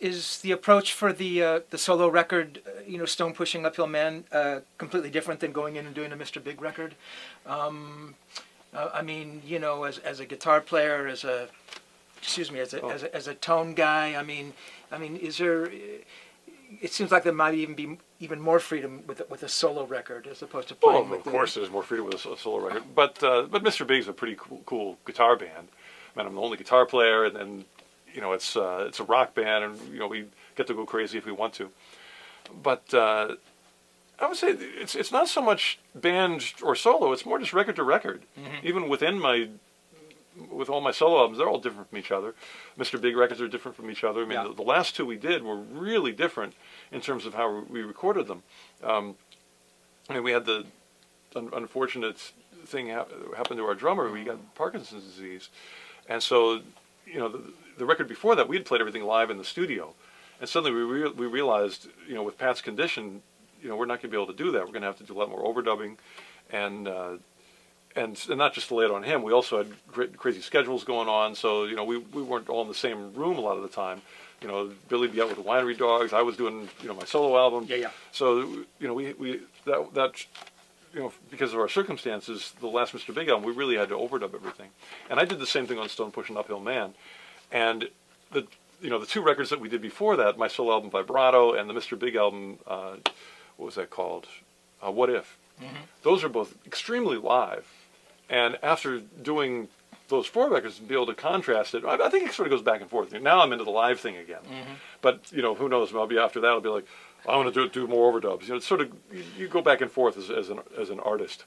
Is the approach for the solo record, Stone Pushing Uphill Man, completely different than going in and doing a Mr. Big record? I mean, as a guitar player, as a tone guy. I mean, is there? It seems like there might even be even more freedom with a solo record as opposed to playing. Well, of course, there's more freedom with a solo record. But Mr. Big's a pretty cool guitar band. I mean, I'm the only guitar player, and it's a rock band, and we get to go crazy if we want to. But I would say it's not so much band or solo; it's more just record to record. Mm-hmm. Even with all my solo albums, they're all different from each other. Mr. Big records are different from each other. I mean, the last two we did were really different in terms of how we recorded them. I mean, we had the unfortunate thing happen to our drummer. We got Parkinson's disease, and so the record before that we had played everything live in the studio, and suddenly we realized with Pat's condition, we're not going to be able to do that. We're going to have to do a lot more overdubbing, and not just to lay it on him. We also had crazy schedules going on, so we weren't all in the same room a lot of the time. Billy'd be out with the Winery Dogs. I was doing my solo album. Yeah. So we because of our circumstances, the last Mr. Big album, we really had to overdub everything. And I did the same thing on Stone Pushing Uphill Man. And the two records that we did before that, my solo album Vibrato and the Mr. Big album, what was that called? What If? Mm-hmm. Those are both extremely live. And after doing those four records and be able to contrast it, I think it sort of goes back and forth. Now I'm into the live thing again. Mm-hmm. But, who knows, maybe after that I'll be like, I want to do more overdubs. It's sort of, you go back and forth as an artist.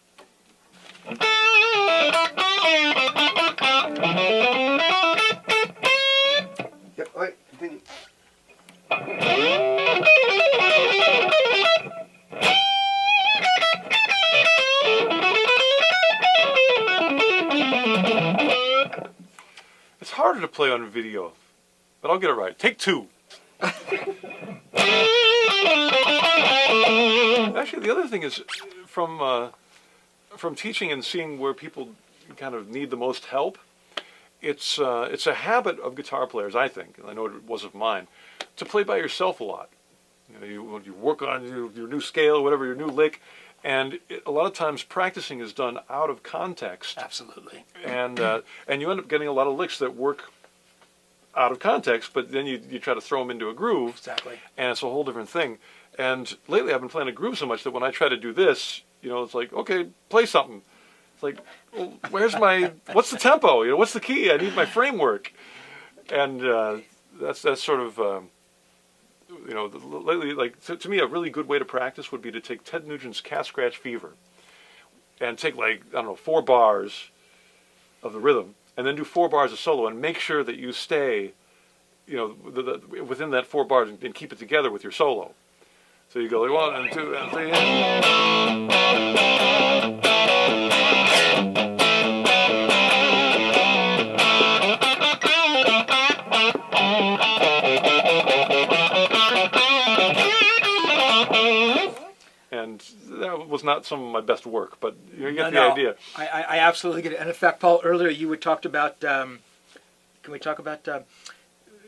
Yeah, all right, continue. It's harder to play on video, but I'll get it right. Take two. Actually, the other thing is from teaching and seeing where people kind of need the most help. It's a habit of guitar players, I think, and I know it was of mine, to play by yourself a lot. You work on your new scale, whatever, your new lick, and a lot of times practicing is done out of context. Absolutely. And you end up getting a lot of licks that work out of context, but then you try to throw them into a groove. Exactly. And it's a whole different thing. And lately I've been playing a groove so much that when I try to do this, it's like, okay, play something. It's like, well, what's the tempo? What's the key? I need my framework. And that's sort of, lately, like, to me, a really good way to practice would be to take Ted Nugent's Cat Scratch Fever and take, 4 bars of the rhythm and then do 4 bars of solo and make sure that you stay, within that 4 bars and keep it together with your solo. So you go like 1 and 2 and 3. And that was not some of my best work, but you get the idea. I absolutely get it. And in fact, Paul, earlier you had talked about, can we talk about... the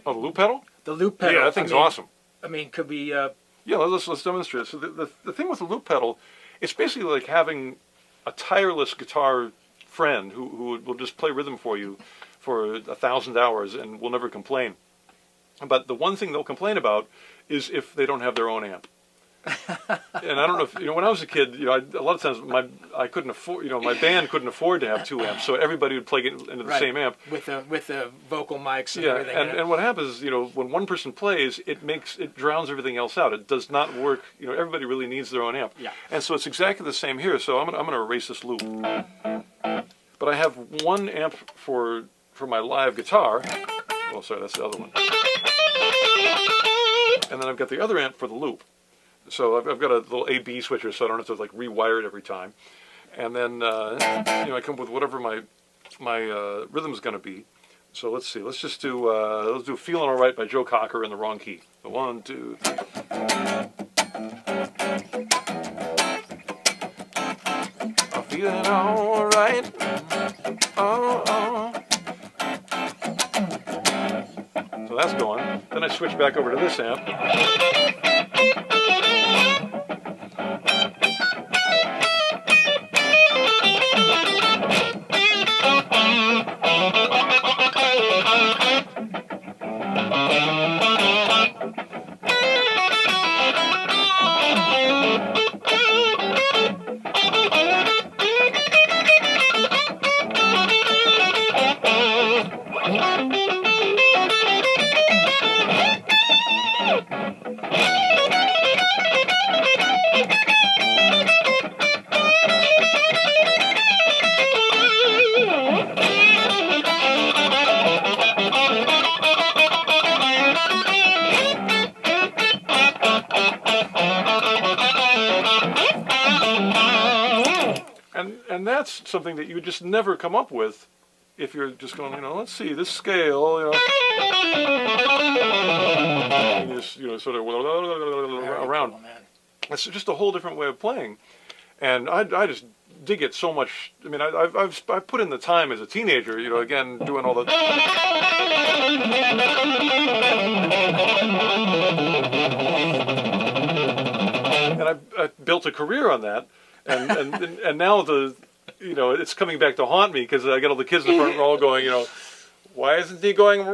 loop pedal? The loop pedal. Yeah, that thing's awesome. I mean, could we... Yeah, let's demonstrate. So the thing with the loop pedal, it's basically like having a tireless guitar friend who will just play rhythm for you for 1,000 hours and will never complain. But the one thing they'll complain about is if they don't have their own amp. And I don't know if, when I was a kid, a lot of times I couldn't afford, my band couldn't afford to have 2 amps, so everybody would plug it into the same amp. With the vocal mics and everything. And what happens is, when one person plays, it drowns everything else out. It does not work, everybody really needs their own amp. Yeah. And so it's exactly the same here, so I'm gonna erase this loop. But I have one amp for my live guitar. Oh, sorry, that's the other one. And then I've got the other amp for the loop. So I've got a little A/B switcher, so I don't have to rewire it every time. And then I come up with whatever my rhythm is going to be. So let's see. Let's just do "Feeling All Right" by Joe Cocker in the wrong key. So 1, 2, 3. I'm feeling all right. Oh. So So that's going. Then I switch back over to this amp. And that's something that you would just never come up with if you're just going, let's see, this scale, you just, sort of around. Cool, man. It's just a whole different way of playing. And I just dig it so much. I mean, I've put in the time as a teenager, again, doing all the... And I built a career on that. And now it's coming back to haunt me because I get all the kids in the front row going, why isn't he going? And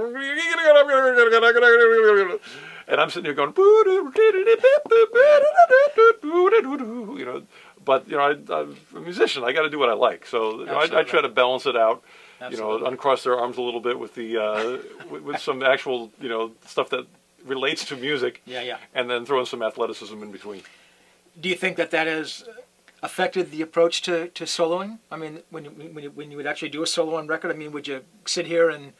I'm sitting here going, but I'm a musician. I got to do what I like. So I try to balance it out. Uncross their arms a little bit with the with some actual stuff that relates to music. Yeah. And then throw in some athleticism in between. Do you think that has affected the approach to soloing? I mean, when you would actually do a solo on record, I mean, would you sit here and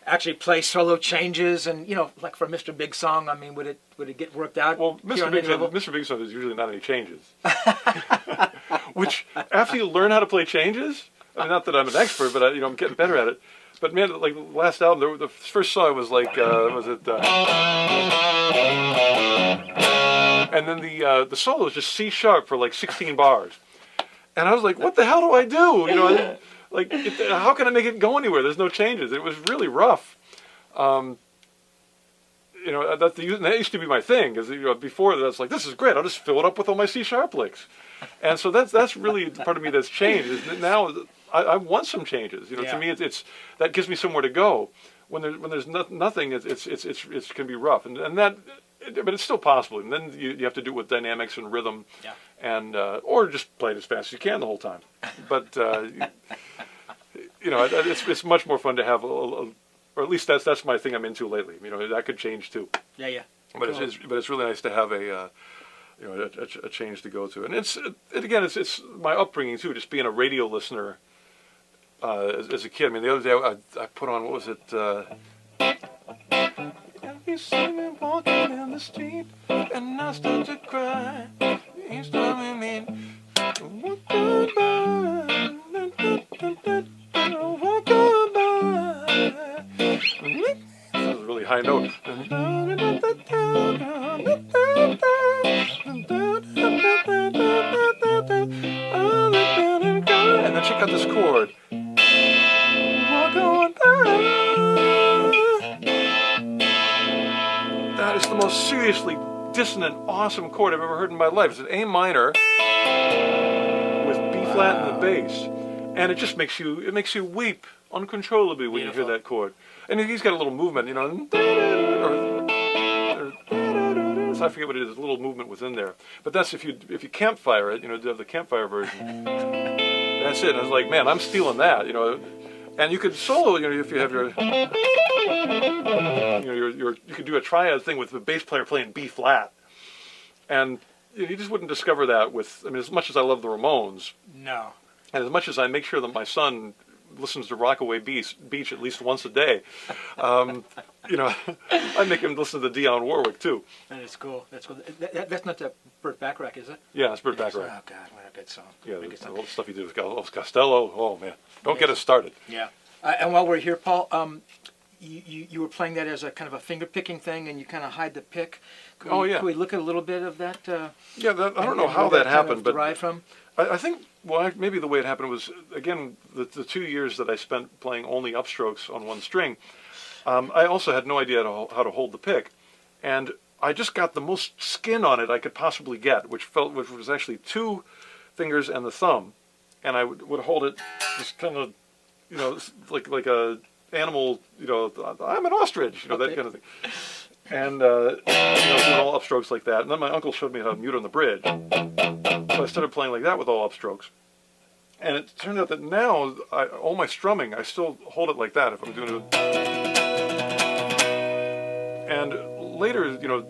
actually play solo changes and like for Mr. Big Song? I mean, would it get worked out? Well, Mr. Big Song is usually not any changes. Which after you learn how to play changes, I mean, not that I'm an expert, but I'm getting better at it. But man, like the last album, the first song was like, and then the solo was just C sharp for like 16 bars, and I was like, what the hell do I do? How can I make it go anywhere? There's no changes. It was really rough. That used to be my thing, because before that, I was like, this is great. I'll just fill it up with all my C sharp licks, and so that's really the part of me that's changed. Is now I want some changes. To me, it's that gives me somewhere to go. When there's nothing, it can be rough, and that. But it's still possible, and then you have to do it with dynamics and rhythm, and or just play it as fast as you can the whole time. But it's much more fun to have or at least that's my thing I'm into lately. That could change too. Yeah. But cool. it's really nice to have a change to go to, and it's my upbringing too, just being a radio listener as a kid. I mean, the other day I put on, what was it? You see me walking down the street, and I start to cry. Each time we meet, walk by, walk by. That was a really high note. And then she got this chord. Walk on by. That is the most seriously dissonant, awesome chord I've ever heard in my life. It's an A minor with B flat in the bass, and it just makes you weep uncontrollably when Beautiful. you hear that chord. And he's got a little movement, so I forget what it is. A little movement within there, but that's if you campfire it, to have the campfire version. That's it. And I was like, man, I'm stealing that, And you could solo, if you have your you could do a triad thing with the bass player playing B flat, and you just wouldn't discover that with. I mean, as much as I love the Ramones, No. and as much as I make sure that my son listens to Rockaway Beach at least once a day, I make him listen to Dionne Warwick too. That is cool. That's cool. That's not the Burt Bacharach, is it? Yeah, it's Burt Bacharach. Oh God, what a good song. Yeah, Good song. all the stuff he did with Elvis Costello. Oh man, don't get us started. Yeah. And while we're here, Paul, you were playing that as a kind of a finger picking thing, and you kind of hide the pick. Can we look at a little bit of that? Yeah, I don't know how that happened, but derived from. I think maybe the way it happened was, again, the 2 years that I spent playing only upstrokes on one string. I also had no idea how to hold the pick, and I just got the most skin on it I could possibly get, which was actually 2 fingers and the thumb, and I would hold it just kind of, you know, like a animal, you know, I'm an ostrich, you know, that kind of thing. And, you know, doing all upstrokes like that. And then my uncle showed me how to mute on the bridge. So I started playing like that with all upstrokes. And it turned out that now, all my strumming, I still hold it like that if I'm doing it. And later, you know,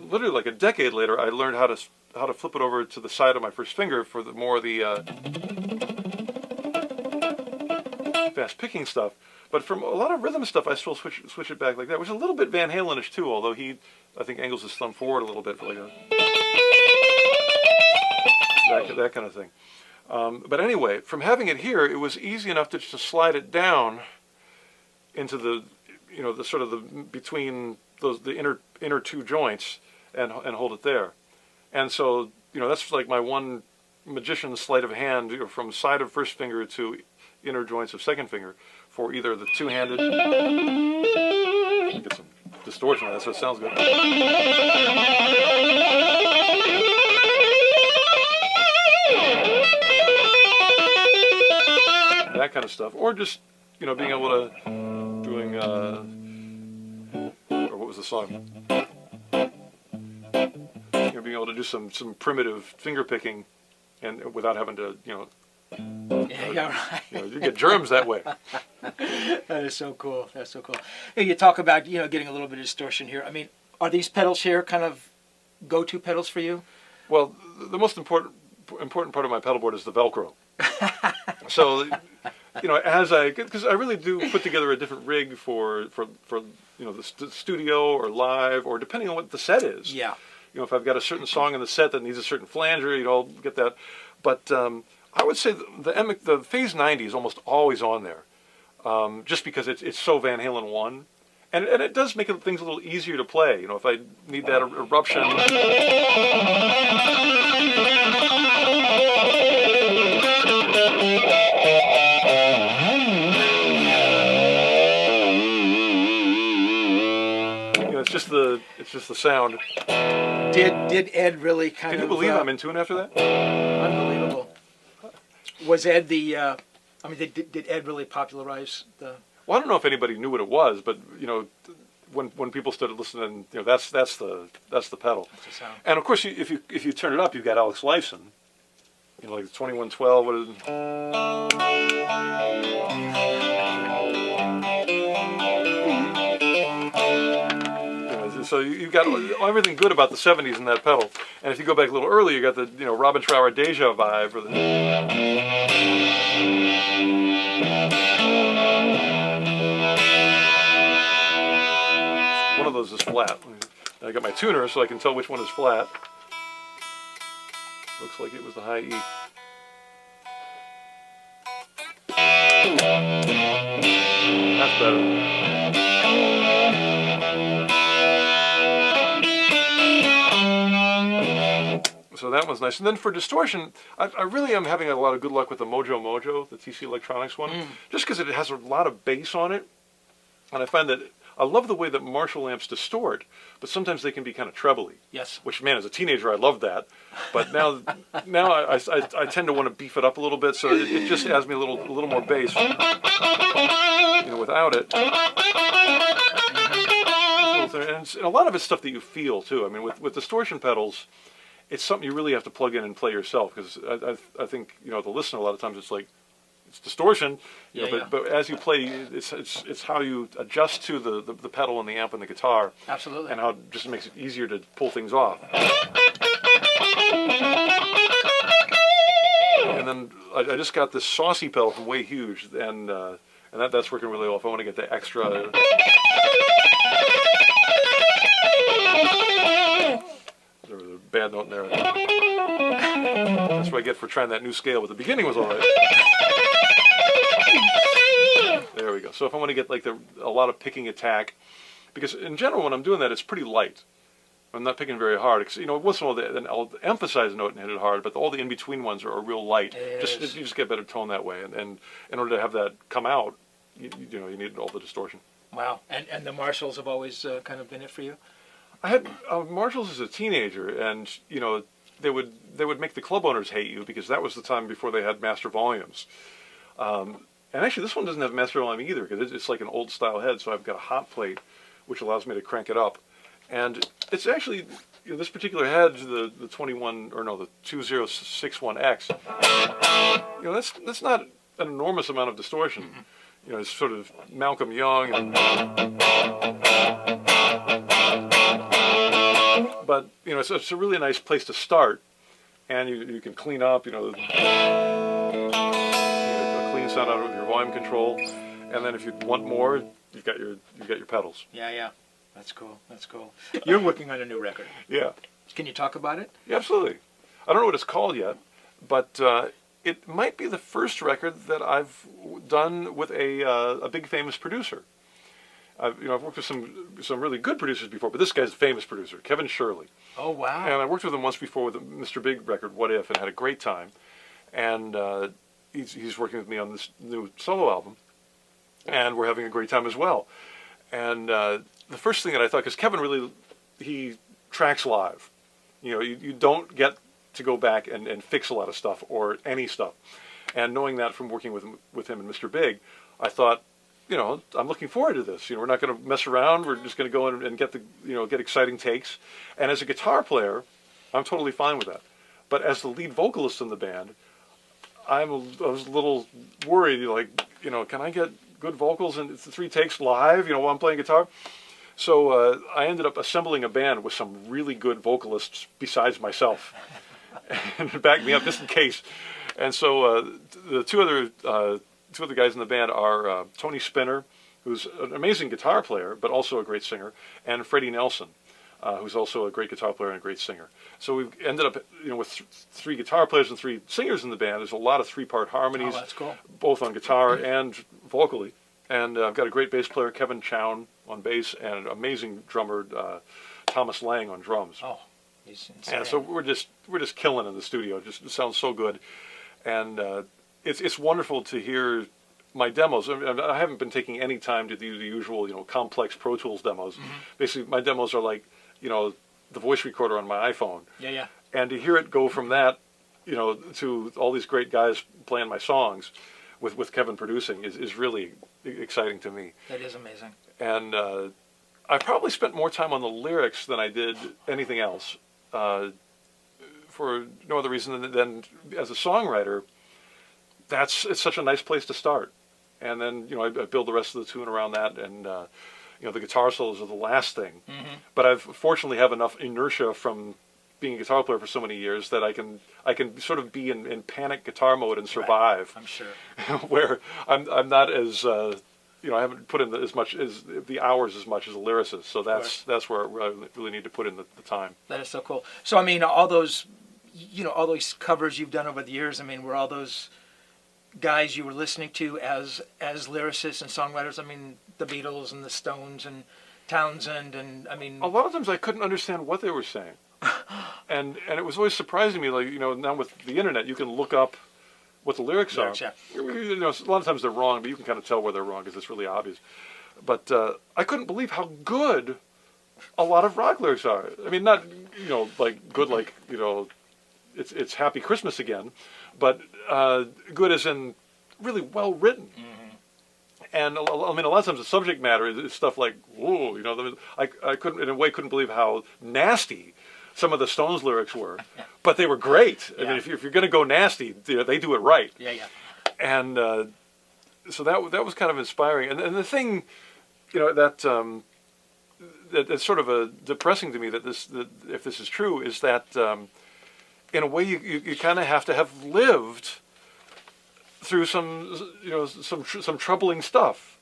literally like a decade later, I learned how to flip it over to the side of my first finger for the fast picking stuff. But from a lot of rhythm stuff, I still switch it back like that, which is a little bit Van Halen-ish too, although I think, angles his thumb forward a little bit for like that kind of thing. But anyway, from having it here, it was easy enough to just slide it down into the, you know, the sort of the between the inner 2 joints and hold it there. And so, you know, that's like my one magician's sleight of hand, you know, from side of first finger to inner joints of second finger for either the 2-handed. Get some distortion on that so it sounds good. That kind of stuff, or just, you know, being able to doing or what was the song? You know, being able to do some primitive finger picking, and without having to, you know. Yeah, right. You know, you get germs that way. That is so cool. That's so cool. Hey, you talk about, you know, getting a little bit of distortion here. I mean, are these pedals here kind of go-to pedals for you? Well, the most important part of my pedal board is the Velcro. So, you know, because I really do put together a different rig for you know, the studio or live, or depending on what the set is. Yeah. You know, if I've got a certain song in the set that needs a certain flanger, you know, I'll get that. But I would say the Phase 90 is almost always on there, just because it's so Van Halen 1, and it does make things a little easier to play. You know, if I need that eruption. You know, it's just the sound. Did Ed really kind of? Can you believe I'm in tune after that? Unbelievable. Was Ed I mean, did Ed really popularize the? Well, I don't know if anybody knew what it was, but you know, when people started listening, you know, that's the pedal. That's the sound. And of course, if you turn it up, you've got Alex Lifeson. You know, like 2112. What is it? You know, so you've got everything good about the 70s in that pedal. And if you go back a little earlier, you got the, you know, Robin Trower Deja vibe, or the. One of those is flat. I got my tuner so I can tell which one is flat. Looks like it was the high E. That's better. So that was nice. And then for distortion, I really am having a lot of good luck with the Mojo, the TC Electronics one, just because it has a lot of bass on it. And I find that I love the way that Marshall amps distort, but sometimes they can be kind of trebly. Yes. Which, man, as a teenager, I loved that. But now I tend to want to beef it up a little bit, so it just adds me a little more bass. You know, without it. And a lot of it's stuff that you feel too. I mean, with distortion pedals, it's something you really have to plug in and play yourself, because I think, you know, the listener, a lot of times it's like, it's distortion, you know, but as you play, it's how you adjust to the pedal and the amp and the guitar. Absolutely. And how it just makes it easier to pull things off. And then I just got this saucy pedal from Way Huge, and that's working really well. If I want to get the extra. There was a bad note in there. That's what I get for trying that new scale, but the beginning was all right. There we go. So if I want to get like a lot of picking attack, because in general when I'm doing that, it's pretty light. I'm not picking very hard. You know, once in a while, then I'll emphasize a note and hit it hard, but all the in-between ones are real light. You just get better tone that way. And in order to have that come out, you know, you need all the distortion. Wow. And the Marshalls have always kind of been it for you? I had Marshalls as a teenager, and they would make the club owners hate you because that was the time before they had master volumes. And actually, this one doesn't have master volume either because it's like an old style head. So I've got a hot plate, which allows me to crank it up, and it's actually this particular head, the 2061X. That's not an enormous amount of distortion. It's sort of Malcolm Young, but it's a really nice place to start, and you can clean up, a clean sound out with your volume control, and then if you want more, you've got your pedals. Yeah. That's cool. You're working on a new record. Yeah. Can you talk about it? Yeah, absolutely. I don't know what it's called yet, but it might be the first record that I've done with a big famous producer. I've worked with some really good producers before, but this guy's a famous producer, Kevin Shirley. Oh wow! And I worked with him once before with the Mr. Big record, What If, and had a great time. And he's working with me on this new solo album, and we're having a great time as well. And the first thing that I thought, because Kevin he tracks live. You don't get to go back and fix a lot of stuff or any stuff. And knowing that from working with him and Mr. Big, I thought, I'm looking forward to this. We're not going to mess around. We're just going to go in and get get exciting takes. And as a guitar player, I'm totally fine with that. But as the lead vocalist in the band, I was a little worried. Can I get good vocals and 3 takes live? While I'm playing guitar. So I ended up assembling a band with some really good vocalists besides myself, and to back me up just in case. And so the two other guys in the band are Tony Spinner, who's an amazing guitar player but also a great singer, and Freddie Nelson, who's also a great guitar player and a great singer. So we've ended up with 3 guitar players and 3 singers in the band. There's a lot of 3-part harmonies, Oh, that's cool. both on guitar and vocally. And I've got a great bass player, Kevin Chown, on bass, and an amazing drummer, Thomas Lang, on drums. Oh, he's insane. And so we're just killing in the studio. It sounds so good, and it's wonderful to hear my demos. I haven't been taking any time to do the usual complex Pro Tools demos. Mm-hmm. Basically, my demos are like the voice recorder on my iPhone. Yeah. And to hear it go from that to all these great guys playing my songs with Kevin producing is really exciting to me. That is amazing. And I probably spent more time on the lyrics than I did anything else, for no other reason than as a songwriter, it's such a nice place to start. And then I build the rest of the tune around that, and the guitar solos are the last thing. Mm-hmm. But I've fortunately have enough inertia from being a guitar player for so many years that I can sort of be in panic guitar mode and survive. Right. I'm sure. Where I'm not as I haven't put in as much as the hours as much as a lyricist. So that's where I really need to put in the time. That is so cool. So I mean, all those all those covers you've done over the years. I mean, were all those guys you were listening to as lyricists and songwriters? I mean, the Beatles and the Stones and Townsend, and I mean, a lot of times I couldn't understand what they were saying. And it was always surprising me, now with the internet, you can look up what the lyrics are. Yeah. A lot of times they're wrong, but you can kind of tell where they're wrong because it's really obvious. But I couldn't believe how good a lot of rock lyrics are. I mean, not good it's Happy Christmas Again, but good as in really well written. Mm-hmm. And a lot of times the subject matter is stuff like, whoa, I couldn't believe how nasty some of the Stones lyrics were, but they were great. Yeah. I mean, if you're going to go nasty, they do it right. Yeah. And so that was kind of inspiring. And the thing, that's sort of depressing to me that if this is true, is that in a way you kind of have to have lived through some troubling stuff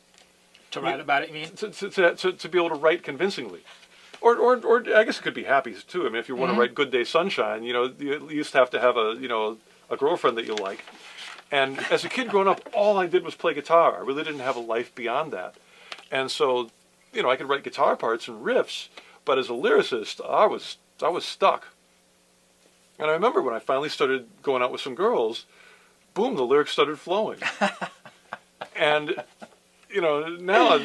To write about it, you mean? To be able to write convincingly. Or I guess it could be happy too. I mean, if you want to write Good Day Sunshine, you used to have a girlfriend that you like. And as a kid growing up, all I did was play guitar. I really didn't have a life beyond that. And so, I could write guitar parts and riffs, but as a lyricist, I was stuck. And I remember when I finally started going out with some girls, boom, the lyrics started flowing. And now,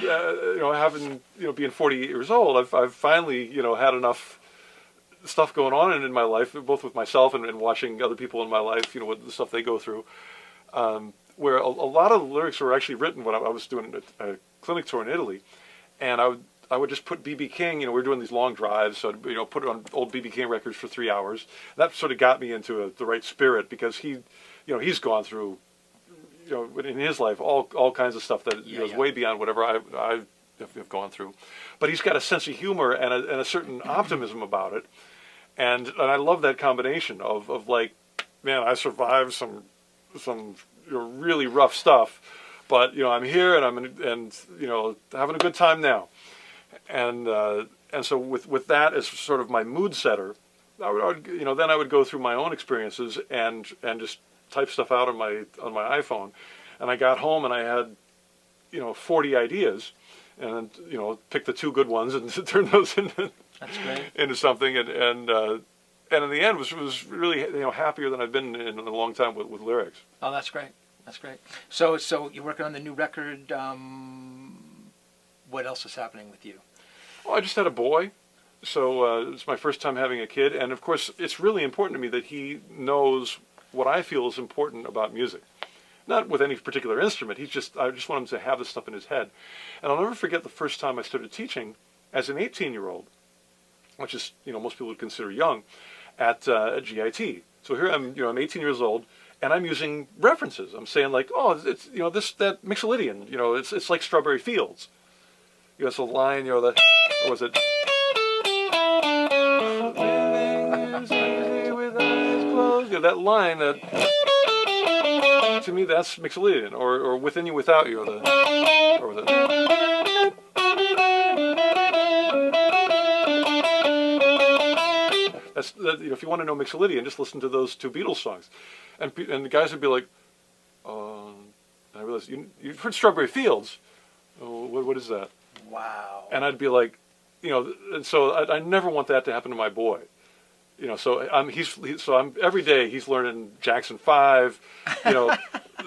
having, being 48 years old, I've finally, had enough stuff going on in my life, both with myself and watching other people in my life, what the stuff they go through, where a lot of the lyrics were actually written when I was doing a clinic tour in Italy, and I would just put B.B. King, we were doing these long drives, so I'd, put it on old B.B. King records for 3 hours. That sort of got me into the right spirit, because he's gone through, in his life, all kinds of stuff that is way beyond whatever I have gone through. But he's got a sense of humor and a certain optimism about it. And I love that combination of like, man, I survived some really rough stuff, but I'm here and I'm having a good time now. And so with that as sort of my mood setter, then I would go through my own experiences and just type stuff out on my iPhone. And I got home and I had 40 ideas, and pick the 2 good ones and turn those into That's great. into something, and in the end was really happier than I've been in a long time with lyrics. Oh, that's great. That's great. So you're working on the new record. What else is happening with you? Well, I just had a boy, so it's my first time having a kid, and of course it's really important to me that he knows what I feel is important about music. Not with any particular instrument. I just want him to have this stuff in his head. And I'll never forget the first time I started teaching as an 18-year-old, which is, most people would consider young, at GIT. So here I'm 18 years old, and I'm using references. I'm saying like, oh, it's, that Mixolydian, it's like Strawberry Fields. It's a line, that, or was it? That line that, to me, that's Mixolydian, or Within You, Without You, or was it? That's if you want to know Mixolydian, just listen to those 2 Beatles songs, and the guys would be like, I realized you've heard Strawberry Fields. Oh, what is that? Wow. And I'd be like, and so I never want that to happen to my boy. So I'm every day he's learning Jackson 5,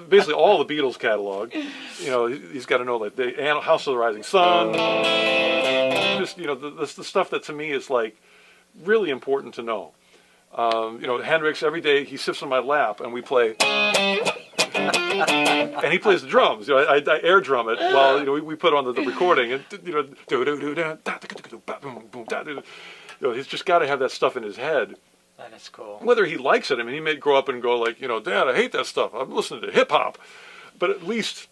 basically all the Beatles catalog. He's got to know like the House of the Rising Sun. Just the stuff that to me is like really important to know. Hendrix, every day he sits on my lap and we play. And he plays the drums. I air drum it while we put on the recording, and he's just got to have that stuff in his head. That is cool. Whether he likes it, I mean, he may grow up and go like, Dad, I hate that stuff. I'm listening to hip hop, but at least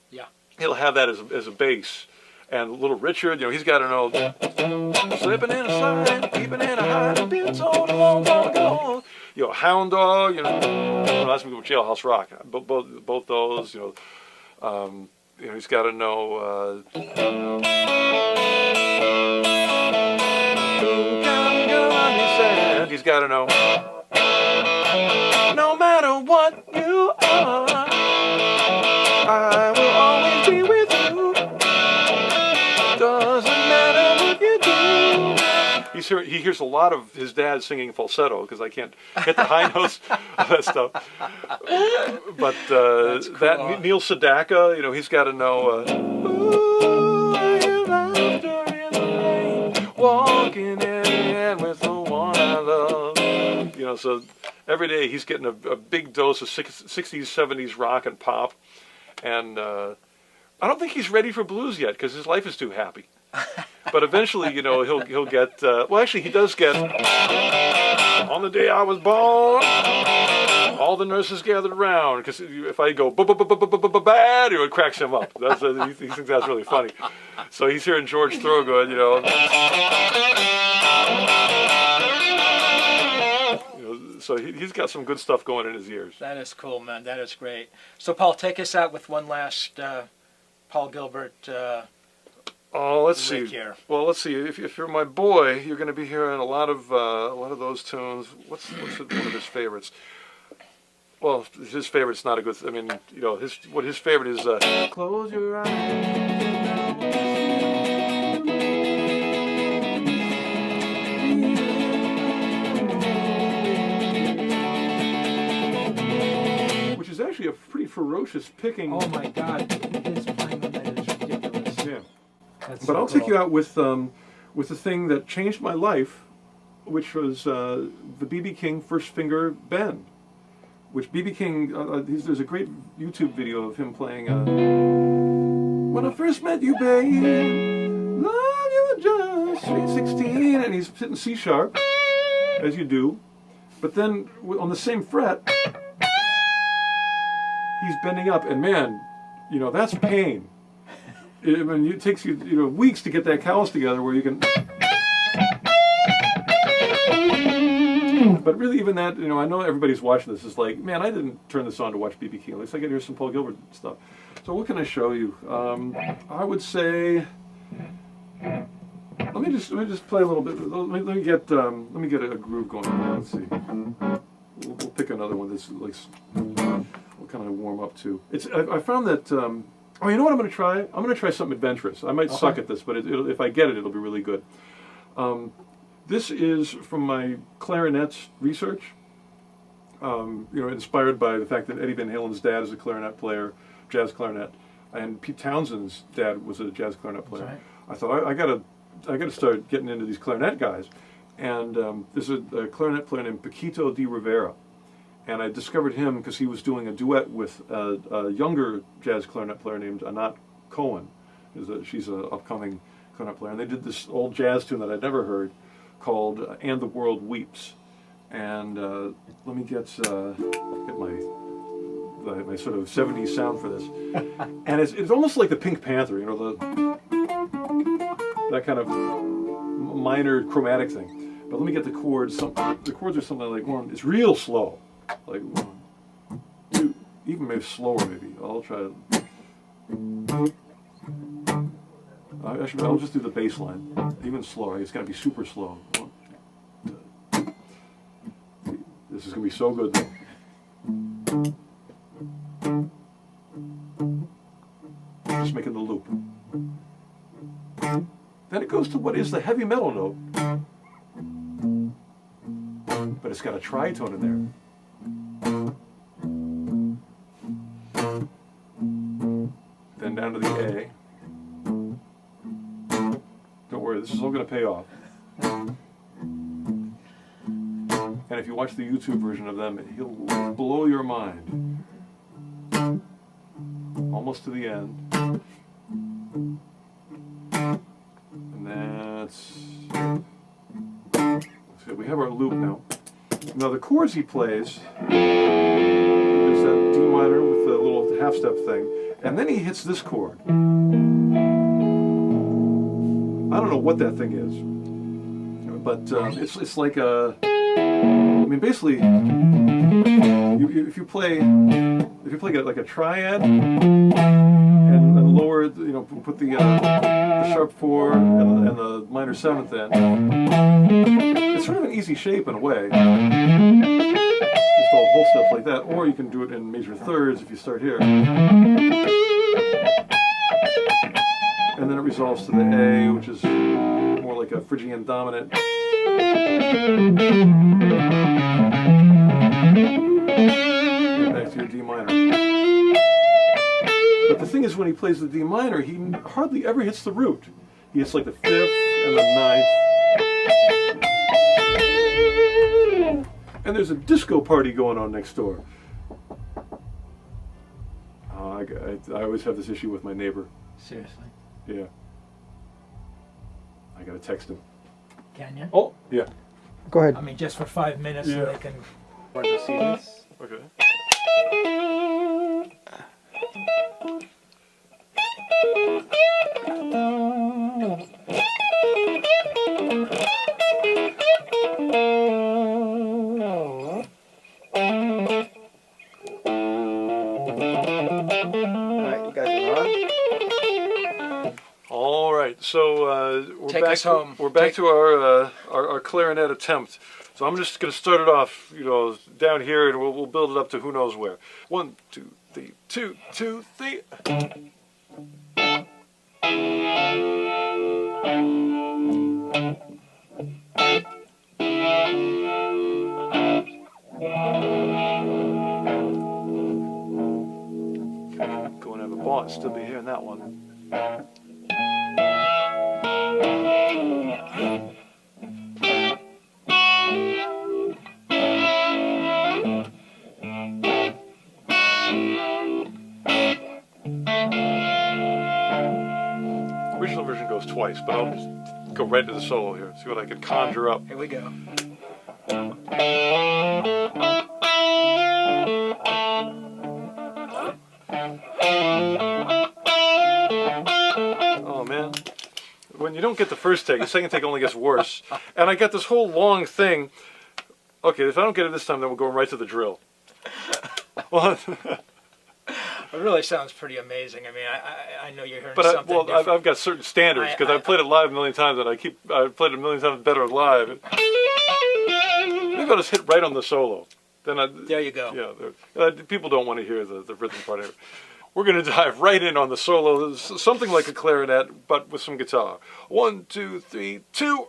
he'll have that as a base. And Little Richard, he's got to know slipping in a slide, keeping in a high, being told a long time ago. Hound Dog, that's me with Jailhouse Rock. Both those, he's got to know. He's got to know. No matter what you are, I will always be with you. Doesn't matter what you do. He hears a lot of his dad singing falsetto because I can't hit the high notes of that stuff. But cool. That Neil Sedaka, he's got to know. Ooh, I am after in the rain, walking in with the one I love. So every day he's getting a big dose of 60s, 70s rock and pop, and I don't think he's ready for blues yet because his life is too happy. But eventually, he'll get. Well, actually, he does get. On the day I was born, all the nurses gathered around because if I go bad, it cracks him up. He thinks that's really funny. So he's hearing George Thorogood, So he's got some good stuff going in his ears. That is cool, man. That is great. So, Paul, take us out with one last Paul Gilbert. Oh, let's see. Here. Well, let's see. If you're my boy, you're going to be hearing a lot of those tunes. What's one of his favorites? Well, his favorite's not a good. I mean, his favorite is. Close your eyes. Which is actually a pretty ferocious picking. Oh my God! His playing on that is ridiculous. That's But so I'll take cool. you out with the thing that changed my life, which was the B.B. King First Finger Bend. Which B.B. King, there's a great YouTube video of him playing. When I first met you, babe, love you were just sweet 16, and he's hitting C sharp, as you do. But then on the same fret, he's bending up, and man, that's pain. It takes you, weeks to get that callus together where you can. But really, even that, I know everybody's watching this. Is like, man, I didn't turn this on to watch B.B. King. At least I get to hear some Paul Gilbert stuff. So what can I show you? I would say, let me just play a little bit. Let me get a groove going on. Let's see. We'll pick another one that's like we'll kind of warm up to. I found that. Oh, you know what I'm going to try? I'm going to try something adventurous. I might suck at this, but if I get it, it'll be really good. This is from my clarinet research. Inspired by the fact that Eddie Van Halen's dad is a clarinet player, jazz clarinet, and Pete Townshend's dad was a jazz clarinet player. Right. I thought I gotta start getting into these clarinet guys, and there's a clarinet player named Paquito de Rivera, and I discovered him because he was doing a duet with a younger jazz clarinet player named Anat Cohen. She's an upcoming clarinet player, and they did this old jazz tune that I'd never heard called "And the World Weeps." And let me get my sort of 70s sound for this. And it's almost like the Pink Panther, that kind of minor chromatic thing. But let me get the chords. The chords are something like one. It's real slow, like 1, 2, even maybe slower. Maybe I'll try. I'll just do the bass line, even slower. It's got to be super slow. 1, 2. This is going to be so good, though. Just making the loop. Then it goes to what is the heavy metal note, but it's got a tritone in there. Then down to the A. Don't worry, this is all going to pay off. And if you watch the YouTube version of them, he'll blow your mind. Almost to the end. And that's it. We have our loop now. Now the chords he plays is that D minor with the little half step thing. And then he hits this chord. I don't know what that thing is. But it's like a... basically, if you play like a triad and lower, put the sharp 4 and the minor 7th in, it's sort of an easy shape in a way. Just all whole stuff like that, or you can do it in major thirds if you start here, and then it resolves to the A, which is more like a Phrygian dominant. And back to your D minor. But the thing is, when he plays the D minor, he hardly ever hits the root. He hits like the 5th and the 9th. And there's a disco party going on next door. I always have this issue with my neighbor. Seriously. Yeah. I gotta text him. Can you? Oh, yeah. Go ahead. I mean, just for 5 minutes, Yeah. so they can. Want to see this? Okay. Alright, you guys are on? All right, so we're Take back. us home. We're back to our clarinet attempt. So I'm just going to start it off, down here, and we'll build it up to who knows where. 1, 2, 3, 2, 2, 3. Going to have a boss. Still be hearing that one. twice, but I'll just go right to the solo here. See what I can conjure up. Here we go. Oh man, when you don't get the first take, the second take only gets worse. And I got this whole long thing. Okay, if I don't get it this time, then we're going right to the drill. Well, It really sounds pretty amazing. I mean, I know you're hearing but something different. I've got certain standards because I've played it live a million times, and I've played it a million times better live. Maybe I'll just hit right on the solo. There you go. Yeah, people don't want to hear the rhythm part of it. We're going to dive right in on the solo, something like a clarinet, but with some guitar. 1, 2, 3, 2.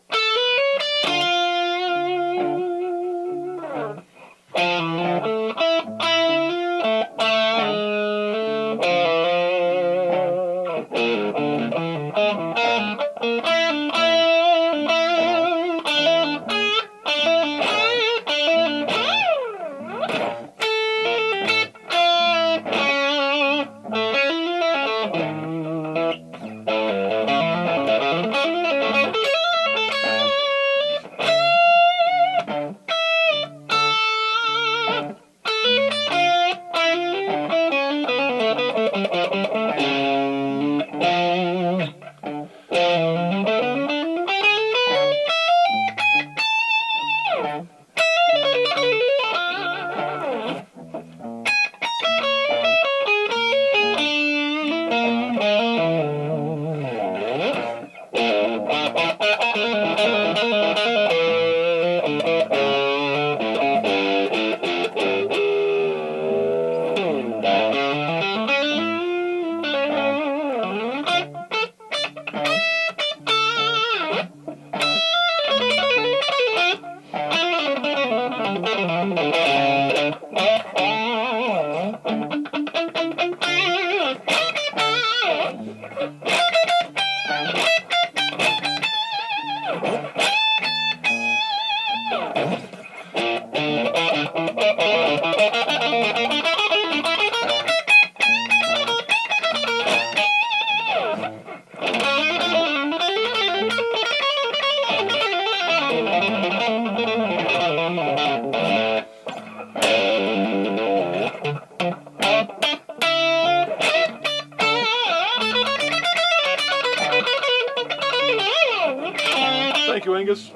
Thank you, Angus.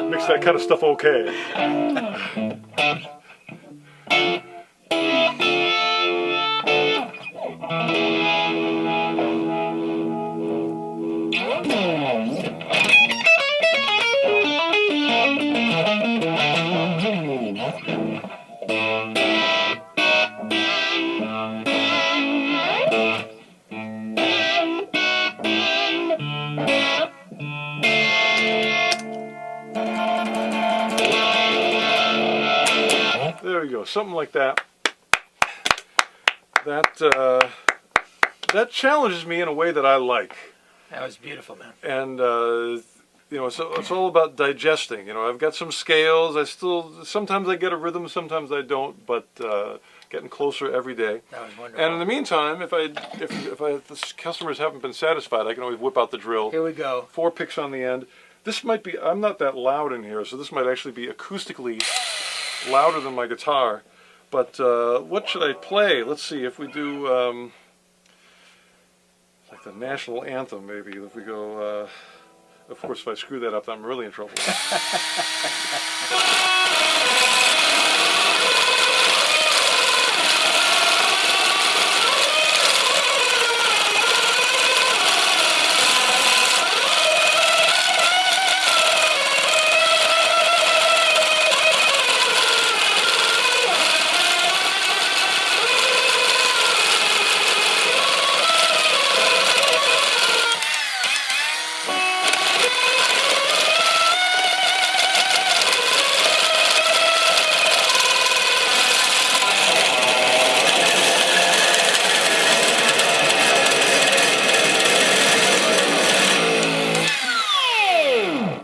Makes that kind of stuff okay. There we go, something like that. That challenges me in a way that I like. That was beautiful, man. And you know, so it's all about digesting. You know, I've got some scales. Sometimes I get a rhythm, sometimes I don't. But getting closer every day. That was wonderful. And in the meantime, if the customers haven't been satisfied, I can always whip out the drill. Here we go. 4 picks on the end. This might be. I'm not that loud in here, so this might actually be acoustically louder than my guitar. But what should I play? Let's see if we do like the national anthem, maybe. If we go, of course, if I screw that up, I'm really in trouble.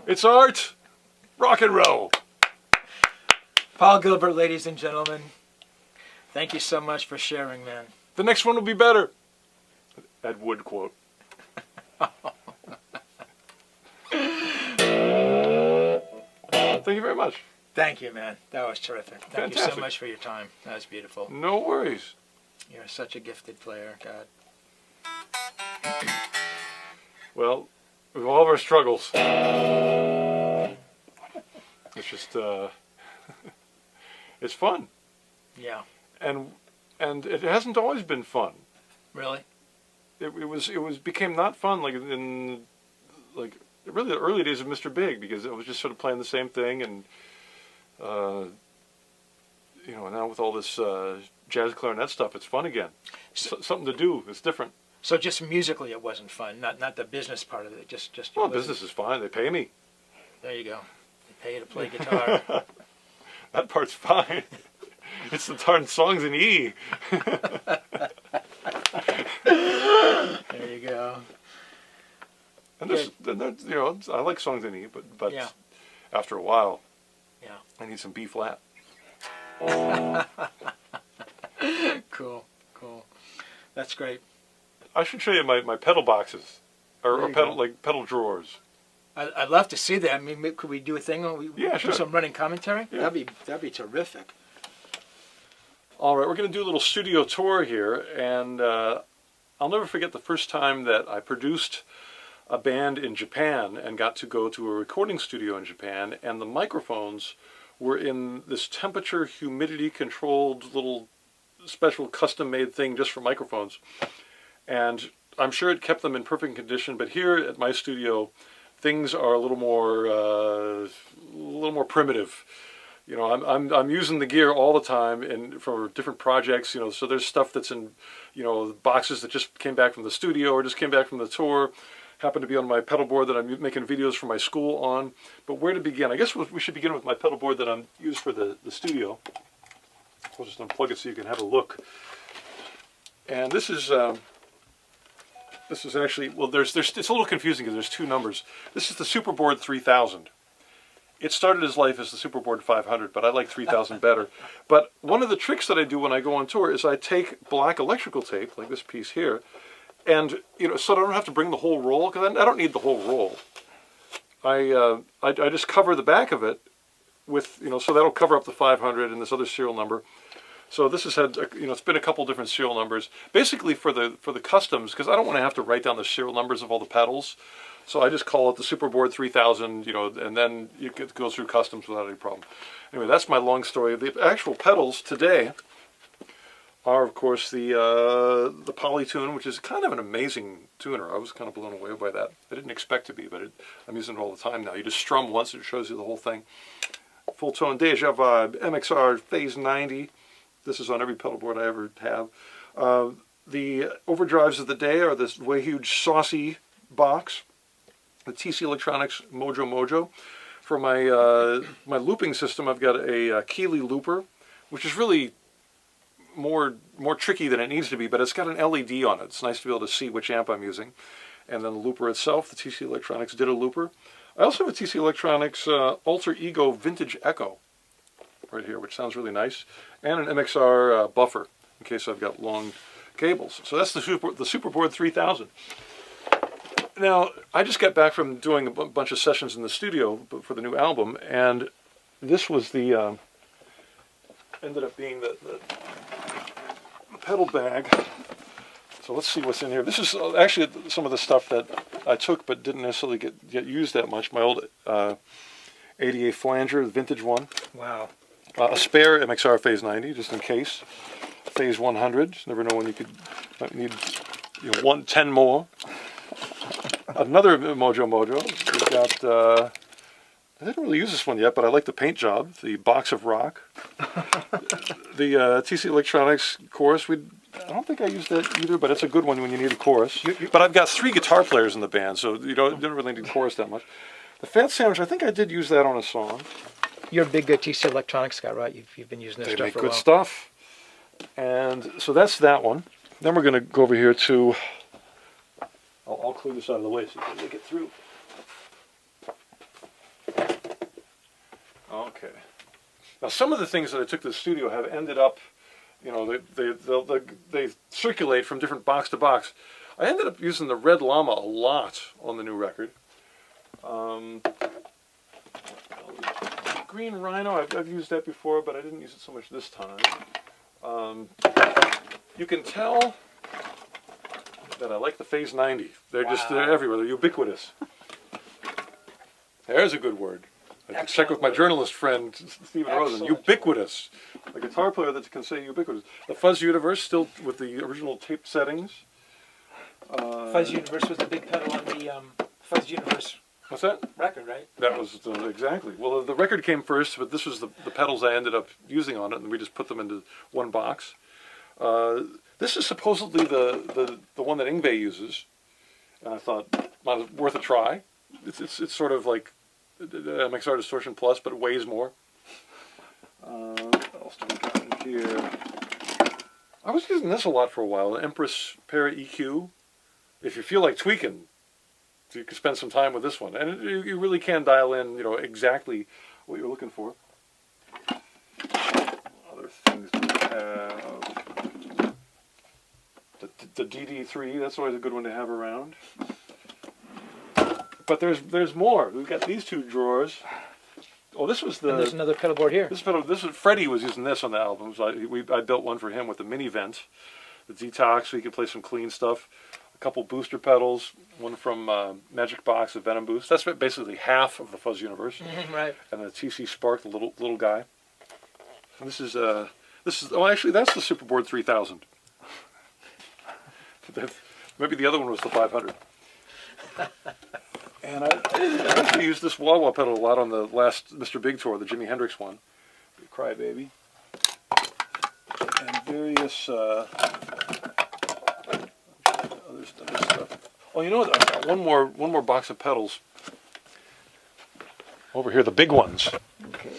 It's art, rock and roll. Paul Gilbert, ladies and gentlemen, thank you so much for sharing, man. The next one will be better. Ed Wood quote. Thank you very much. Thank you, man. That was terrific. Thank you so Fantastic. much for your time. That was beautiful. No worries. You're such a gifted player. God. Well, with all of our struggles, it's just, it's fun. Yeah. And it hasn't always been fun. Really? It became not fun like in like really the early days of Mr. Big, because it was just sort of playing the same thing, and you know, now with all this jazz clarinet stuff, it's fun again. Something to do. It's different. So just musically, it wasn't fun. Not the business part of it. Just. Well, business is fine. They pay me. There you go. They pay you to play guitar. That part's fine. It's the darn songs in E. There you go. And there's, you know, I like songs in E, but Yeah. after a while, Yeah. I need some B flat. Cool. That's great. I should show you my pedal boxes, There or you pedal go. like pedal drawers. I'd love to see that. I mean, could we do a thing where we Yeah, do sure. some running commentary? Yeah. That'd be terrific. All right, we're going to do a little studio tour here, and I'll never forget the first time that I produced a band in Japan and got to go to a recording studio in Japan, and the microphones were in this temperature humidity controlled little special custom made thing just for microphones. And I'm sure it kept them in perfect condition, but here at my studio, things are a little more primitive. You know, I'm using the gear all the time and for different projects. You know, so there's stuff that's in, you know, boxes that just came back from the studio or just came back from the tour. Happen to be on my pedal board that I'm making videos for my school on. But where to begin? I guess we should begin with my pedal board that I'm used for the studio. We'll just unplug it so you can have a look. And this is actually, well, it's a little confusing because there's two numbers. This is the Superboard 3000. It started its life as the Superboard 500, but I like 3000 better. But one of the tricks that I do when I go on tour is I take black electrical tape, like this piece here, and, you know, so I don't have to bring the whole roll, because I don't need the whole roll. I just cover the back of it with, you know, so that'll cover up the 500 and this other serial number. So this has had, you know, it's been a couple different serial numbers, basically for the customs, because I don't want to have to write down the serial numbers of all the pedals. So I just call it the Superboard 3000, you know, and then you could go through customs without any problem. Anyway, that's my long story. The actual pedals today are, of course, the Polytune, which is kind of an amazing tuner. I was kind of blown away by that. I didn't expect to be, but I'm using it all the time now. You just strum once, it shows you the whole thing. Full Tone Deja Vibe, MXR Phase 90. This is on every pedal board I ever have. The overdrives of the day are this way huge saucy box. The TC Electronics Mojo Mojo. For my my looping system, I've got a Keeley looper, which is really more tricky than it needs to be, but it's got an LED on it. It's nice to be able to see which amp I'm using. And then the looper itself, the TC Electronics Ditto looper. I also have a TC Electronics Alter Ego Vintage Echo right here, which sounds really nice, and an MXR buffer in case I've got long cables. So that's the Superboard 3000. Now, I just got back from doing a bunch of sessions in the studio for the new album, and this was the ended up being the pedal bag. So let's see what's in here. This is actually some of the stuff that I took but didn't necessarily get used that much. My old 88 flanger, the vintage one. Wow. A spare MXR Phase 90, just in case. Phase 100. Never know when you might need, you know, 10 more. Another Mojo Mojo. We've got, I didn't really use this one yet, but I like the paint job. The Box of Rock. The TC Electronics chorus. I don't think I used that either, but it's a good one when you need a chorus. But I've got 3 guitar players in the band, so you don't really need a chorus that much. The Fat Sandwich, I think I did use that on a song. You're a big TC Electronics guy, right? You've been using this They stuff make for a good while. stuff. And so that's that one. Then we're going to go over here to... I'll clear this out of the way so you can make it through. Okay. Now some of the things that I took to the studio have ended up, you know, they circulate from different box to box. I ended up using the Red Llama a lot on the new record. Green Rhino, I've used that before, but I didn't use it so much this time. You can tell that I like the Phase 90. They're everywhere. They're ubiquitous. There's a good word. I can check with my journalist friend, Steve Rosen. Ubiquitous. A guitar player that can say ubiquitous. The Fuzz Universe, still with the original tape settings. Fuzz Universe was the big pedal on the Fuzz Universe What's that? record, right? That was exactly. Well, the record came first, but this was the pedals I ended up using on it, and we just put them into one box. This is supposedly the one that Yngwie uses, and I thought worth a try. It's sort of like MXR Distortion Plus, but it weighs more. What else do we got in here? I was using this a lot for a while, the Empress Para EQ. If you feel like tweaking, you can spend some time with this one, and you really can dial in, exactly what you're looking for. Other things we have. The DD3, that's always a good one to have around. But there's more. We've got these two drawers. Oh, this was And there's another pedal board here. This was Freddie was using this on the album. So I built one for him with the mini vent, the detox, so he could play some clean stuff. A couple booster pedals, one from Magic Box, a Venom Boost. That's basically half of the Fuzz Universe. Right. And the TC Spark, the little guy. And this is actually that's the Superboard 3000. Maybe the other one was the 500. And I actually used this wah-wah pedal a lot on the last Mr. Big tour, the Jimi Hendrix one. Cry Baby. And various other stuff. Oh, you know what? I've got one more box of pedals. Over here, the big ones. Okay.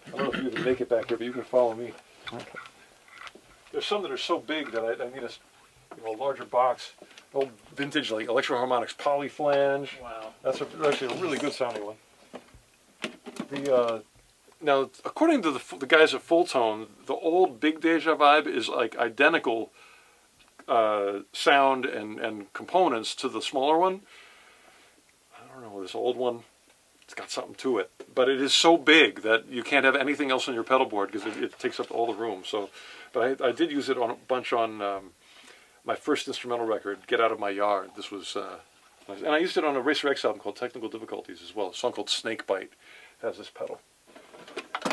I don't know if you can make it back here, but you can follow me. Okay. There's some that are so big that I need a larger box. Old vintage, like Electro Harmonics Polyflange. Wow. That's actually a really good sounding one. Now, according to the guys at Full Tone, the old Big Deja vibe is like identical sound and components to the smaller one. I don't know, this old one, it's got something to it. But it is so big that you can't have anything else on your pedal board because it takes up all the room. So, but I did use it on a bunch on my first instrumental record, Get Out of My Yard. This was nice. And I used it on a Racer X album called Technical Difficulties as well. A song called Snake Bite has this pedal.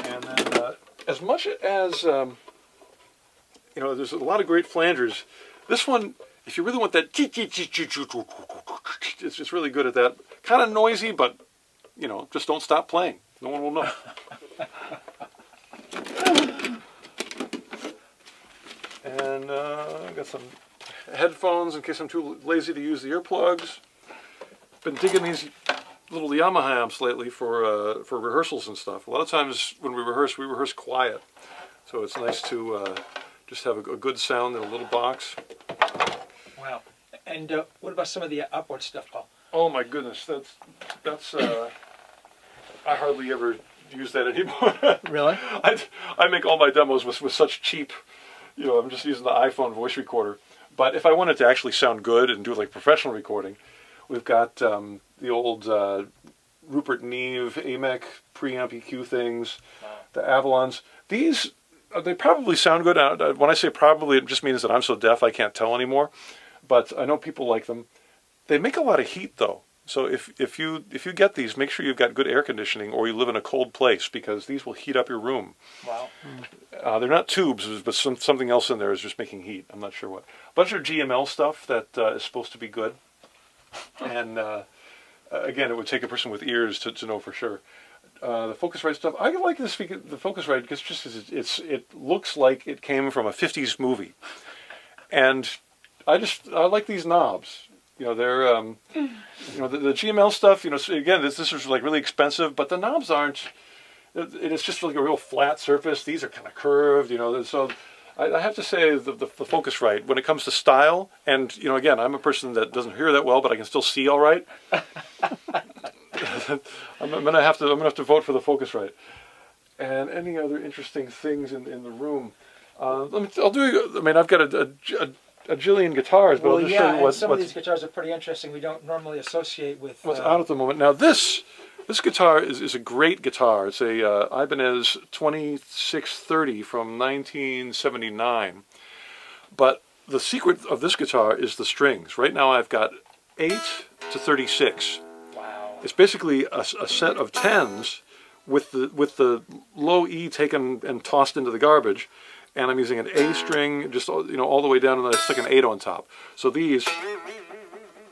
And then as much as, there's a lot of great flangers. This one, if you really want that, it's really good at that. Kind of noisy, but, just don't stop playing. No one will know. And I've got some headphones in case I'm too lazy to use the earplugs. Been digging these little Yamaha amps lately for rehearsals and stuff. A lot of times when we rehearse quiet. So it's nice to just have a good sound in a little box. Wow. And what about some of the outboard stuff, Paul? Oh my goodness, that's I hardly ever use that anymore. Really? I make all my demos with such cheap, I'm just using the iPhone voice recorder. But if I wanted to actually sound good and do like professional recording, we've got the old Rupert Neve AMEC preamp EQ things, the Avalons. These, they probably sound good. When I say probably, it just means that I'm so deaf I can't tell anymore. But I know people like them. They make a lot of heat though. So if you get these, make sure you've got good air conditioning or you live in a cold place because these will heat up your room. Wow. They're not tubes, but something else in there is just making heat. I'm not sure what. A bunch of GML stuff that is supposed to be good. And again, it would take a person with ears to know for sure. The Focusrite stuff, I like the Focusrite because it looks like it came from a 50s movie. And I like these knobs. They're, the GML stuff, again, this is like really expensive, but the knobs aren't, it's just like a real flat surface. These are kind of curved, so I have to say the Focusrite, when it comes to style, and, again, I'm a person that doesn't hear that well, but I can still see all right. I'm gonna have to vote for the Focusrite. And any other interesting things in the room? I've got a jillion guitars, but Well, I'll just yeah, show you and what's some of these guitars are pretty interesting. We don't normally associate with. out at the moment. Now this guitar is a great guitar. It's a Ibanez 2630 from 1979. But the secret of this guitar is the strings. Right now I've got 8 to 36. Wow. It's basically a set of 10s with the low E taken and tossed into the garbage, and I'm using an A string just all the way down, and then I stick an 8 on top. So these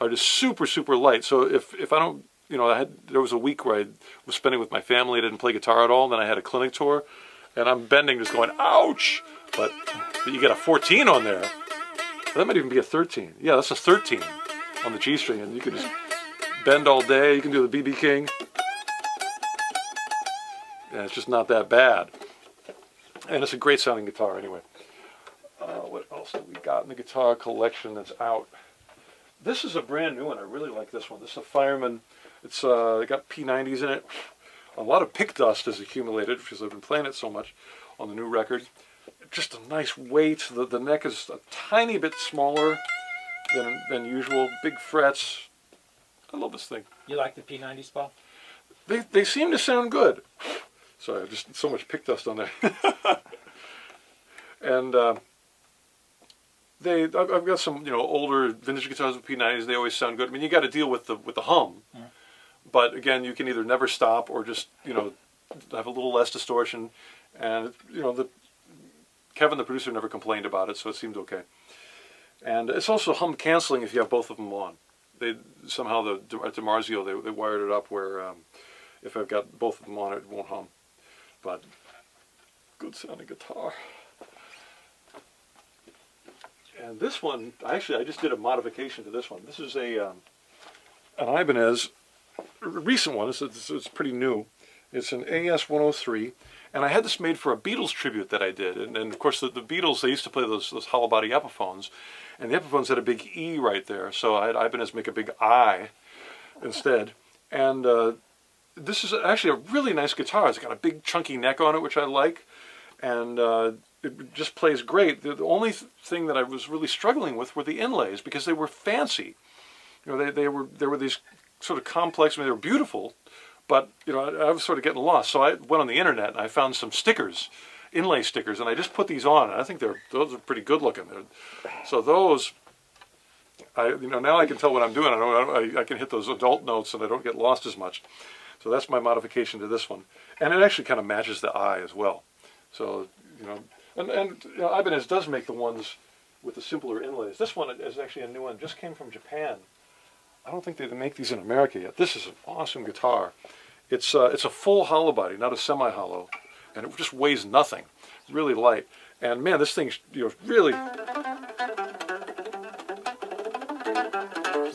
are just super light. So if I don't, there was a week where I was spending with my family. I didn't play guitar at all. And then I had a clinic tour, and I'm bending, just going ouch. But you get a 14 on there. That might even be a 13. Yeah, that's a 13 on the G string, and you can just bend all day. You can do the BB King. Yeah, it's just not that bad. And it's a great sounding guitar anyway. What else do we got in the guitar collection that's out? This is a brand new one. I really like this one. This is a Fireman. It's got P90s in it. A lot of pick dust has accumulated because I've been playing it so much on the new record. Just a nice weight. The neck is a tiny bit smaller than usual. Big frets. I love this thing. You like the P90s, Paul? They seem to sound good. Sorry, just so much pick dust on there. And I've got some older vintage guitars with P90s. They always sound good. I mean, you got to deal with the hum. Mm. But again, you can either never stop or just have a little less distortion. And Kevin, the producer, never complained about it, so it seemed okay. And it's also hum canceling if you have both of them on. They somehow at DiMarzio they wired it up where if I've got both of them on, it won't hum. But good sounding guitar. And this one, I just did a modification to this one. This is an Ibanez, a recent one. It's pretty new. It's an AS-103, and I had this made for a Beatles tribute that I did. And of course, the Beatles, they used to play those hollow body Epiphones, and the Epiphones had a big E right there, so I had Ibanez make a big I instead. And this is actually a really nice guitar. It's got a big chunky neck on it, which I like, and it just plays great. The only thing that I was really struggling with were the inlays, because they were fancy. They were these sort of complex. I mean, they were beautiful, but I was sort of getting lost. So I went on the internet and I found some stickers, inlay stickers, and I just put these on. And I think those are pretty good looking. So those, now I can tell what I'm doing. I can hit those adult notes and I don't get lost as much. So that's my modification to this one, and it actually kind of matches the eye as well. So and Ibanez does make the ones with the simpler inlays. This one is actually a new one. Just came from Japan. I don't think they make these in America yet. This is an awesome guitar. It's a full hollow body, not a semi-hollow, and it just weighs nothing. Really light. And man, this thing's really.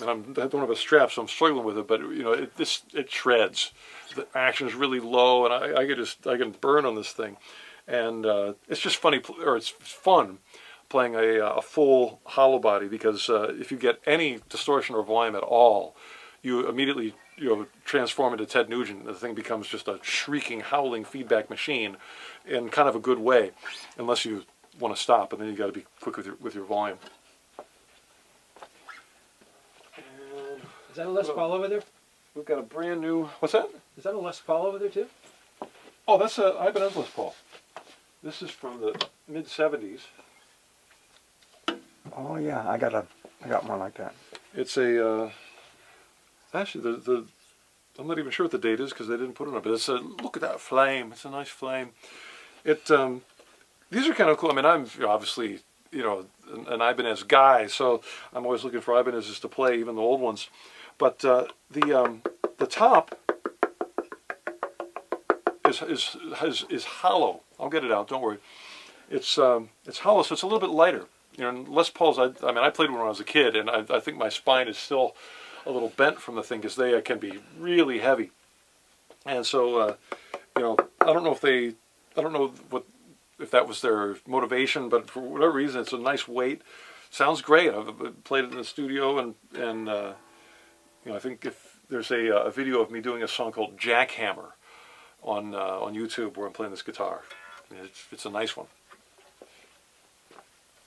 And I don't have a strap, so I'm struggling with it. But it shreds. The action's really low, and I can burn on this thing. And it's just funny, or it's fun playing a full hollow body, because if you get any distortion or volume at all, you immediately transform into Ted Nugent. The thing becomes just a shrieking, howling feedback machine in kind of a good way, unless you want to stop, and then you got to be quick with your volume. Is that a Les Paul over there? We've got a brand new. What's that? Is that a Les Paul over there too? Oh, that's a Ibanez Les Paul. This is from the mid-'70s. Oh yeah, I got one like that. It's a actually I'm not even sure what the date is because they didn't put it on. But it's look at that flame. It's a nice flame. These are kind of cool. I mean, I'm obviously an Ibanez guy, so I'm always looking for Ibanez's to play, even the old ones. But the top is hollow. I'll get it out. Don't worry. It's hollow, so it's a little bit lighter. Les Pauls. I mean, I played when I was a kid, and I think my spine is still a little bent from the thing because they can be really heavy. And so, I don't know if that was their motivation, but for whatever reason, it's a nice weight. Sounds great. I've played it in the studio, and I think if there's a video of me doing a song called Jackhammer on YouTube where I'm playing this guitar. It's a nice one.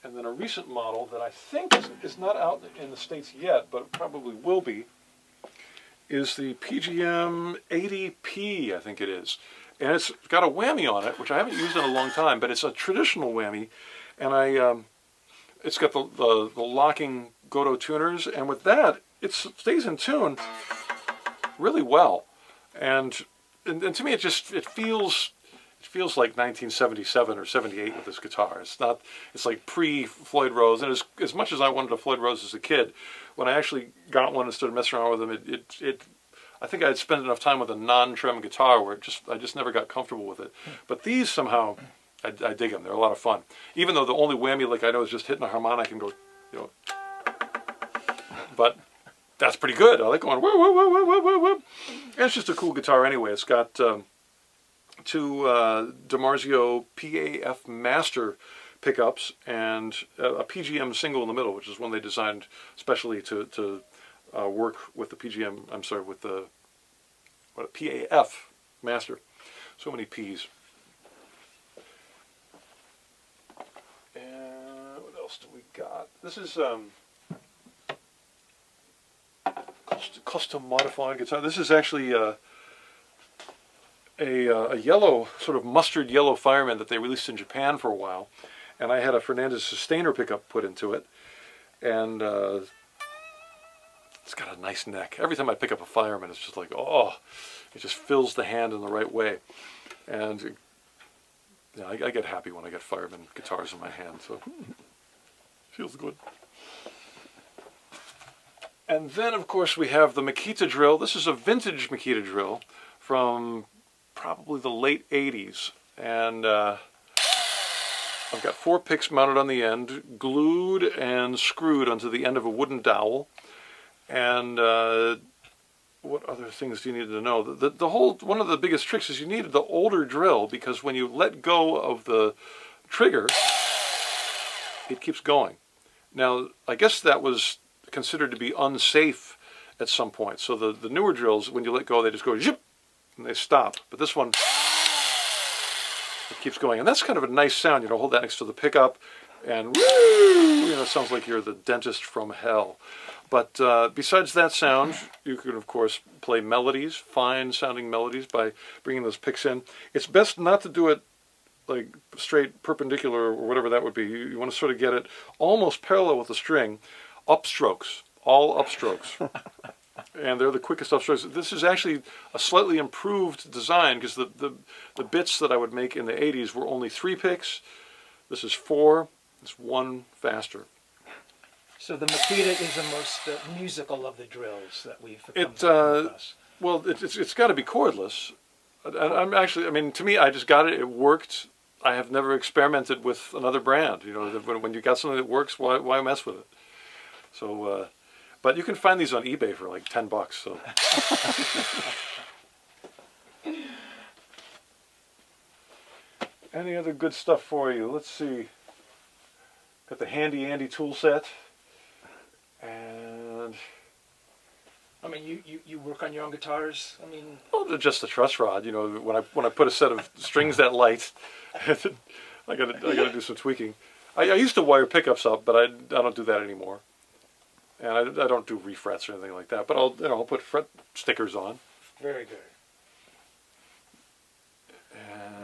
And then a recent model that I think is not out in the States yet, but probably will be, is the PGM 80P, I think it is. And it's got a whammy on it, which I haven't used in a long time, but it's a traditional whammy. And it's got the locking Godot tuners, and with that, it stays in tune really well. And to me, it feels like 1977 or 78 with this guitar. It's like pre-Floyd Rose. And as much as I wanted a Floyd Rose as a kid, when I actually got one and started messing around with them, I think I'd spent enough time with a non-trem guitar where I just never got comfortable with it. But these somehow, I dig them. They're a lot of fun. Even though the only whammy lick I know is just hitting a harmonic and go, but that's pretty good. I like going whoop, whoop, whoop, whoop, whoop, whoop. And it's just a cool guitar anyway. It's got two DiMarzio PAF Master pickups and a PGM single in the middle, which is one they designed specially to work with the PGM. I'm sorry, with the PAF Master. So many P's. And what else do we got? This is custom modified guitar. This is actually a yellow, sort of mustard yellow Fireman that they released in Japan for a while, and I had a Fernandez Sustainer pickup put into it, and it's got a nice neck. Every time I pick up a Fireman, it's just like, oh, it just fills the hand in the right way, and I get happy when I get Fireman guitars in my hand, so it feels good. And then, of course, we have the Makita drill. This is a vintage Makita drill from probably the late 80s. And I've got 4 picks mounted on the end, glued and screwed onto the end of a wooden dowel. And what other things do you need to know? One of the biggest tricks is you need the older drill, because when you let go of the trigger, it keeps going. Now, I guess that was considered to be unsafe at some point. So the newer drills, when you let go, they just go zip and they stop. But this one, it keeps going. And that's kind of a nice sound. Hold that next to the pickup and woo, it sounds like you're the dentist from hell. But besides that sound, you can, of course, play melodies, fine sounding melodies, by bringing those picks in. It's best not to do it like straight perpendicular or whatever that would be. You want to sort of get it almost parallel with the string. Upstrokes, all upstrokes, and they're the quickest upstrokes. This is actually a slightly improved design, because the bits that I would make in the 80s were only 3 picks. This is 4. It's 1 faster. So the Makita is the most musical of the drills that we've come across. Well, it's got to be cordless. I'm actually, to me, I just got it. It worked. I have never experimented with another brand. When you got something that works, why mess with it? So, but you can find these on eBay for like $10. So, any other good stuff for you? Let's see. Got the handy Andy tool set, and you work on your own guitars. Just the truss rod. When I put a set of strings that light, I gotta do some tweaking. I used to wire pickups up, but I don't do that anymore. And I don't do refrets or anything like that, but I'll put fret stickers on. Very good.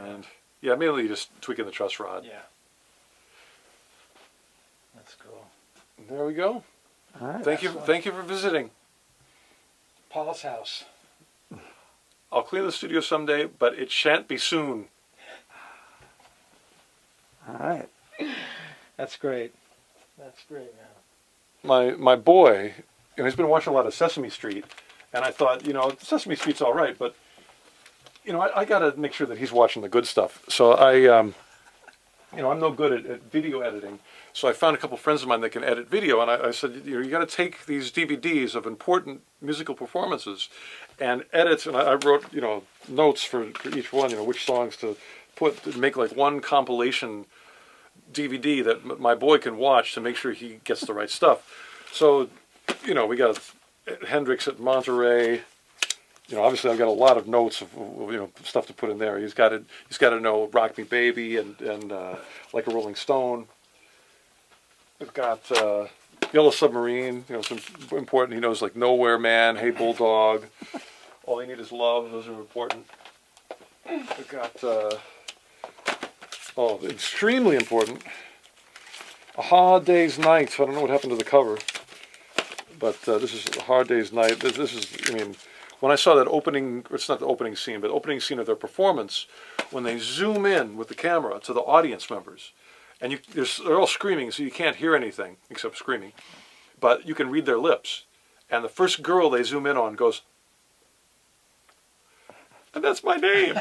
And yeah, mainly just tweaking the truss rod. Yeah. That's cool. There we go. All right. Thank you for visiting. Paul's house. I'll clean the studio someday, but it shan't be soon. All right. That's great. That's great, man. My boy, he's been watching a lot of Sesame Street, and I thought, Sesame Street's all right, but I got to make sure that he's watching the good stuff. So I'm no good at video editing. So I found a couple friends of mine that can edit video, and I said, you got to take these DVDs of important musical performances and edit. And I wrote, notes for each one, which songs to make like one compilation DVD that my boy can watch to make sure he gets the right stuff. So, we got Hendrix at Monterey. Obviously I've got a lot of notes of stuff to put in there. He's got to know Rock Me Baby and Like a Rolling Stone. We've got Yellow Submarine, you know, some important. He knows like Nowhere Man, Hey Bulldog, All You Need Is Love. Those are important. We've got extremely important. A Hard Day's Night. I don't know what happened to the cover, but this is A Hard Day's Night. This is, I mean, when I saw that opening, it's not the opening scene, but opening scene of their performance, when they zoom in with the camera to the audience members, and they're all screaming, so you can't hear anything except screaming, but you can read their lips. And the first girl they zoom in on goes, and that's my name.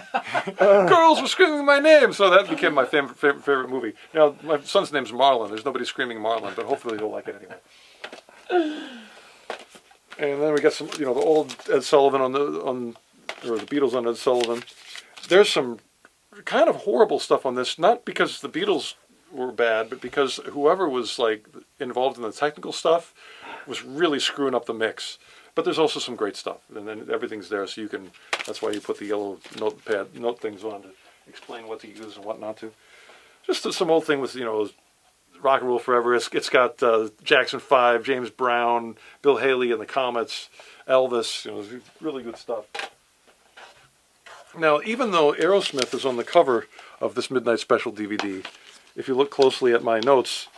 Girls were screaming my name, so that became my favorite movie. Now, my son's name's Marlon. There's nobody screaming Marlon, but hopefully he'll like it anyway. And then we got some, you know, the old Ed Sullivan or the Beatles on Ed Sullivan. There's some kind of horrible stuff on this, not because the Beatles were bad, but because whoever was like involved in the technical stuff was really screwing up the mix. But there's also some great stuff, and then everything's there, so you can. That's why you put the yellow note things on to explain what to use and what not to. Just some old thing with, you know, Rock and Roll Forever. It's got Jackson 5, James Brown, Bill Haley and the Comets, Elvis. You know, really good stuff. Now, even though Aerosmith is on the cover of this Midnight Special DVD, if you look closely at my notes,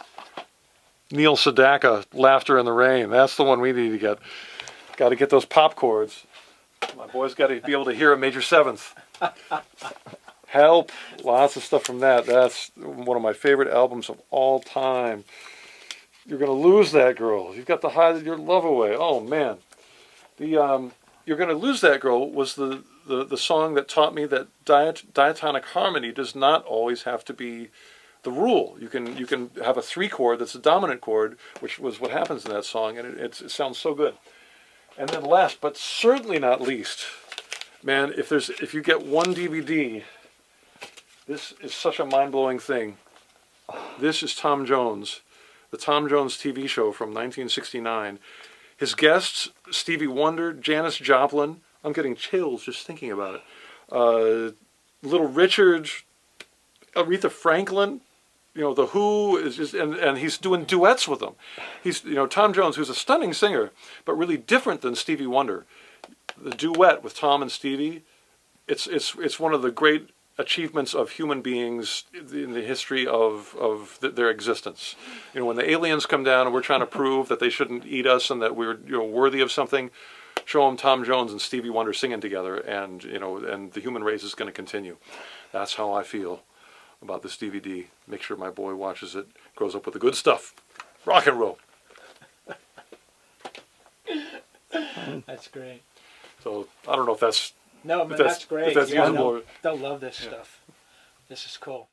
Neil Sedaka, Laughter in the Rain, that's the one we need to get. Got to get those pop chords. My boy's got to be able to hear a major seventh. Help. Lots of stuff from that. That's one of my favorite albums of all time. You're going to lose that girl. You've got to hide your love away. Oh, man. The You're Going to Lose That Girl was the song that taught me that diatonic harmony does not always have to be the rule. You can have a 3 chord that's a dominant chord, which was what happens in that song, and it sounds so good. And then last, but certainly not least, man, if you get one DVD, this is such a mind-blowing thing. This is Tom Jones, the Tom Jones TV show from 1969. His guests, Stevie Wonder, Janis Joplin. I'm getting chills just thinking about it. Little Richard, Aretha Franklin. You know, The Who is just, and he's doing duets with them. He's, you know, Tom Jones, who's a stunning singer, but really different than Stevie Wonder. The duet with Tom and Stevie, it's one of the great achievements of human beings in the history of their existence. You know, when the aliens come down and we're trying to prove that they shouldn't eat us and that we're, you know, worthy of something, show them Tom Jones and Stevie Wonder singing together, and, you know, and the human race is going to continue. That's how I feel about this DVD. Make sure my boy watches it, grows up with the good stuff. Rock and roll. That's great. So I don't know if that's No, but that's great. If that's Yeah, usable. they'll love this stuff. This is cool.